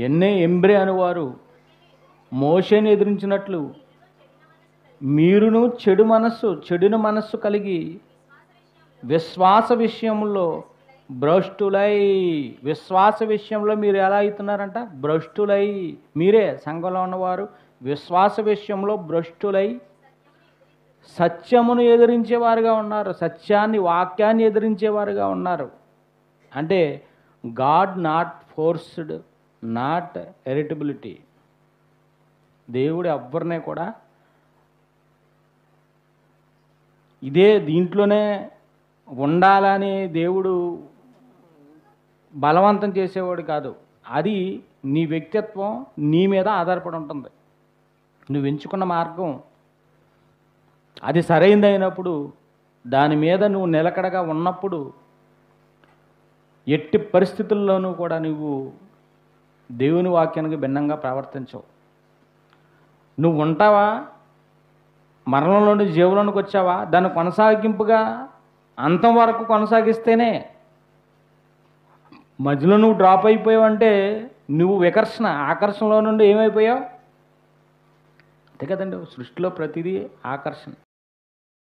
ఎన్నే ఎంబ్రే అనువారు మోషేని ఎదిరించినట్లు మీరును చెడున మనస్సు కలిగి విశ్వాస విషయంలో భ్రష్టులై. విశ్వాస విషయంలో మీరు ఎలా అవుతున్నారంట? భ్రష్టులై. మీరే సంఘంలో ఉన్నవారు విశ్వాస విషయంలో భ్రష్టులై సత్యమును ఎదిరించేవారుగా ఉన్నారు. వాక్యాన్ని ఎదిరించేవారుగా ఉన్నారు. అంటే గాడ్ నాట్ ఫోర్స్డ్, నాట్ ఎరిటబిలిటీ. దేవుడు ఎవ్వరినే కూడా దీంట్లోనే ఉండాలని దేవుడు బలవంతం చేసేవాడు కాదు. అది నీ వ్యక్తిత్వం నీ మీద ఆధారపడి ఉంటుంది. నువ్వు ఎంచుకున్న మార్గం అది సరైనదైనప్పుడు, దాని మీద నువ్వు నిలకడగా ఉన్నప్పుడు ఎట్టి పరిస్థితుల్లోనూ కూడా నువ్వు దేవుని వాక్యానికి భిన్నంగా ప్రవర్తించవు. నువ్వు ఉంటావా, మరణంలో నుండి జీవంలోనికి వచ్చావా, దాన్ని కొనసాగింపుగా అంతం వరకు కొనసాగిస్తేనే. మధ్యలో నువ్వు డ్రాప్ అయిపోయావంటే నువ్వు ఆకర్షణలో నుండి ఏమైపోయావు? అంతే కదండి, సృష్టిలో ప్రతిదీ ఆకర్షణ.